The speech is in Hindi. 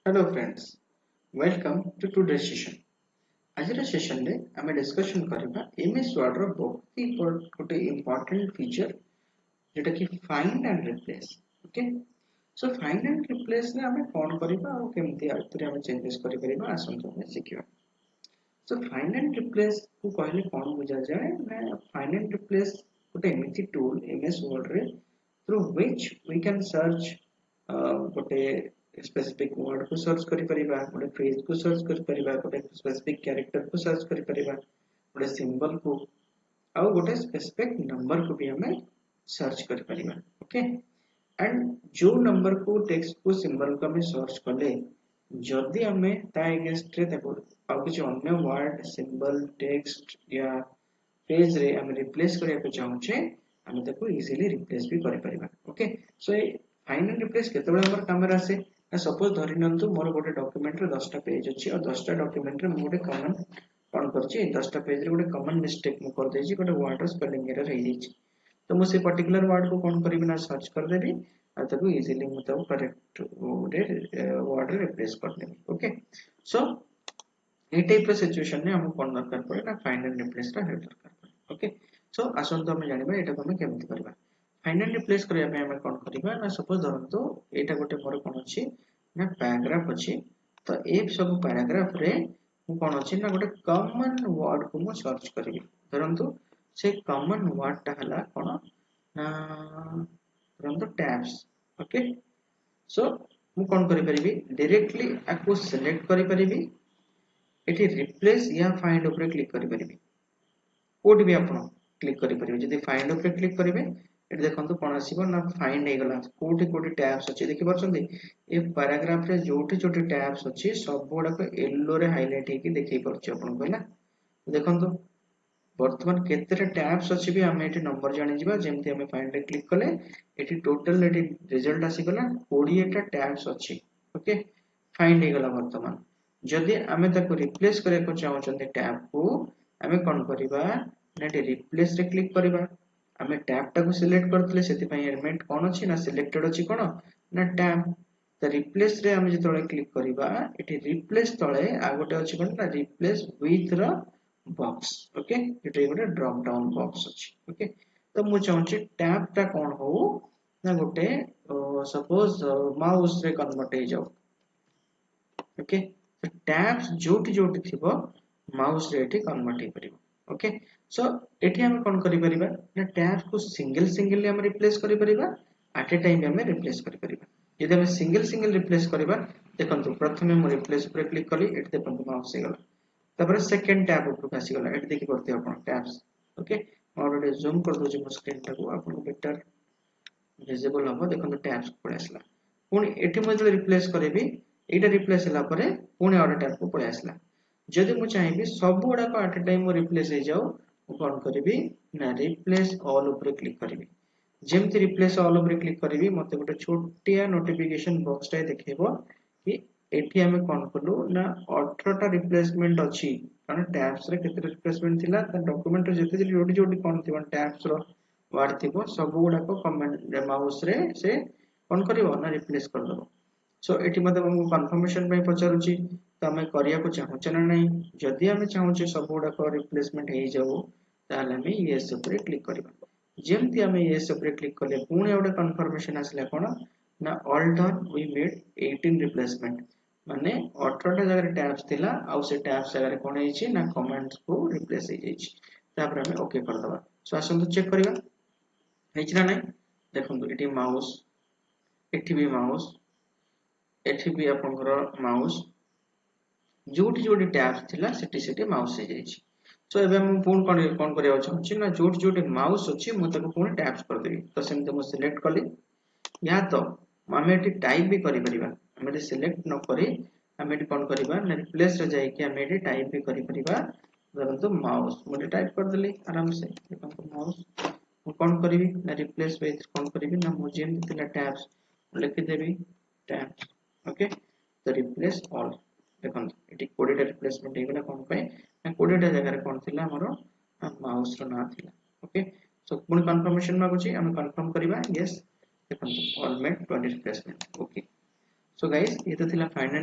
Hello friends, welcome to today's session. आजर सेशन रे आमे डिस्कशन करबा एमएस वर्ड रो बहुत ही गोटे इंपोर्टेंट फीचर जेटा कि find and replace. Okay, so find and replace रे आमे कोन करबा और केमती आउतरे आमे चेंजेस करि परिबा आसंतो आमे सिखिबा। सो फाइंड एंड रिप्लेस को कहले कोन बुझा जाए ना फाइंड एंड रिप्लेस गोटे एमएस टूल एमएस वर्ड रे through which we can search गोटे स्पेसिफिक वर्ड को सर्च करि परिबा, गोटे फ्रेज को सर्च करि परिबा, गोटे स्पेसिफिक कैरेक्टर को सर्च करि परिबा, गोटे सिंबल को आ गोटे स्पेसिफिक नंबर को भी हमें सर्च करि परिबा। ओके, एंड जो नंबर को टेक्स्ट को सिंबल को हमें सर्च कले जदि हमें ता अगेंस्ट रे ताको आ किछ अन्य वर्ड सिंबल टेक्स्ट या पेज रे हम रिप्लेस करिया को चाहूचे हम ताको इजीली रिप्लेस भी करि परिबा। Okay, so a find and replace केतबे हमर काम रे आसे ना सपोज धरि नंतु मोर गोटे डॉक्यूमेंट रे 10 टा पेज अछि और 10 टा डॉक्यूमेंट रे मो गोटे कॉमन कोन करछि 10 टा पेज रे गोटे कॉमन मिस्टेक मु कर देछि गोटे वर्ड रो स्पेलिंग एरर हे जेछि तो मु से पर्टिकुलर वर्ड को कोन करबि ना सर्च कर देबी आ ताको इजीली मु ताको करेक्ट वर्ड रे रिप्लेस कर देबी। ओके, सो ए टाइप रो सिचुएशन रे हम कोन दरकार पड़े ना फाइंड एंड रिप्लेस रा हेल्प दरकार पड़े। ओके, सो आसंतो हम जानिबा एटा को हम केमति करबा। फाइंड एंड रिप्लेस करिया पे हम कोन करबा ना सपोज धरंतु एटा गोटे मोर कोन अछि ना पैराग्राफ अछि तो ए सब पैराग्राफ रे मु कोन अछि ना गोटे कॉमन वर्ड को मु सर्च करबी। धरंतु से कॉमन वर्ड टा हला कोन ना धरंतु टैब्स। ओके, सो मु कोन करि परिबी डायरेक्टली आको सिलेक्ट करि परिबी एठी रिप्लेस या फाइंड ऊपर क्लिक करि परिबी कोड भी आपण क्लिक करि परिबे जदि फाइंड ऊपर क्लिक करिवे एठी देखंतु कोन आसीबो ना फाइंड हे गला कोठी कोठी टैब्स अछि देखि परछंती ए पैराग्राफ रे जोठी जोठी टैब्स अछि सब गुडा को येलो रे हाइलाइट हेकि देखि परछ आपण कहला देखंतु वर्तमान केतेटा टैब्स अछि भी हम एठी नंबर जानि जिबा जेमति हम फाइंड रे क्लिक कले एठी टोटल एठी रिजल्ट आसी गला 20 टा टैब्स अछि। ओके, फाइंड हे गला वर्तमान जदि आमे ताको रिप्लेस करे को चाहउछन्ते टैब को आमे कोन करिबा नेट रिप्लेस रे क्लिक करिबा आमे टैब टा को सिलेक्ट करथले सेति पई एलिमेंट कोन अछि ना सिलेक्टेड अछि कोन ना टैब तो रिप्लेस रे आमे जतले क्लिक करिबा एठी रिप्लेस तळे आ गोटे अछि कोन ना रिप्लेस विथ र बॉक्स। ओके, एटा गोटे ड्रॉप डाउन बॉक्स अछि। ओके, तो मु चाहूची टैब टा कोन हो ना गोटे सपोज माउस रे कन्वर्ट हे जाऊ। ओके, तो टैब्स जोटी जोटी थिबो माउस रे एठी कन्वर्ट हे परिबो। ओके, सो एठी हम कोन करि परिबा ना टैब्स को सिंगल सिंगल हम रिप्लेस करि परिबा एट ए टाइम हम रिप्लेस करि परिबा। यदि हम सिंगल सिंगल रिप्लेस करिबा देखंतु प्रथमे हम रिप्लेस पर क्लिक कली एठी देखंतु माउस हे गला तापर सेकंड टैब ऊपर आसी गला एठी देखि परते आपण टैब्स। ओके, और ओडे जूम कर दोछि मो स्क्रीन टाको आपण बेटर विजिबल हो देखंतु टैब्स पळे आसला पुनी एठी म जे रिप्लेस करेबी एटा रिप्लेस हला परे पुनी और टैब को पळे आसला जदि मु चाहेबी सब गुडा को एट ए टाइम मो रिप्लेस हे जाऊ मु कोन करिबी ना रिप्लेस ऑल ऊपर क्लिक करिबी जेमति रिप्लेस ऑल ऊपर क्लिक करिबी मते गोटे छोटिया नोटिफिकेशन बॉक्स टाइ देखेबो कि एठी हमें कोन कलु ना 18 टा रिप्लेसमेंट अछि कारण टैब्स रे केते रिप्लेसमेंट थिला त डॉक्यूमेंट रे जते जोडी जोडी कोन थिबा टैब्स रो वार्ड थिबो सब गुडा को कमेंट माउस रे से कोन करिवो ना रिप्लेस कर दबो। सो एठी मते हम कंफर्मेशन पे पचारुची तो हमें करिया को चाहूचे ना नहीं जदि हमें चाहूचे सब गुडा को रिप्लेसमेंट हे जाऊ ताले हमें यस ऊपर क्लिक करबा जेमति हमें यस ऊपर क्लिक करले पुणी ओडे कंफर्मेशन आसला कोन ना all done we made 18 replacement माने 18 टा जगह टैब्स थिला आउ से टैब्स जगह कोन हेछि ना कमेंट्स को रिप्लेस हे जेछि तापर हमें ओके कर दबा। सो आसंतु चेक करिबा हेछि ना नहीं देखंतु एठी माउस एठी भी माउस एठी भी आपनकर माउस जोटी जोटी टैब्स थिला सेठी सेठी माउस हे जेछि। सो एबे हम पुन कोन करिया चाहछि ना जोटी जोटी माउस अछि मु ताको पुनी टैब्स कर देबी तो सेमते मु सिलेक्ट कली या तो हमें एठी टाइप भी करि परिबा हमें एठी सिलेक्ट न करी हमें एठी कोन करिबा ना रिप्लेस रे जाई कि हमें एठी टाइप भी करि परिबा धरंतु माउस मु टाइप कर देली आराम से देखंतु माउस मु कोन करिवि ना रिप्लेस विथ कोन करिवि ना मु जेम थिला टैब्स लिखि देबी टैब्स। ओके, तो रिप्लेस ऑल देखंतु एठी 20 टा रिप्लेसमेंट हे गेला कोन पे ना 20 टा जगह रे कोन थिला हमरो माउस रो ना थिला। ओके, सो पुनी कंफर्मेशन मागुची हम कंफर्म करिबा यस देखंतु all made 20 replacement. Okay, so guys ये तो थिला फाइनल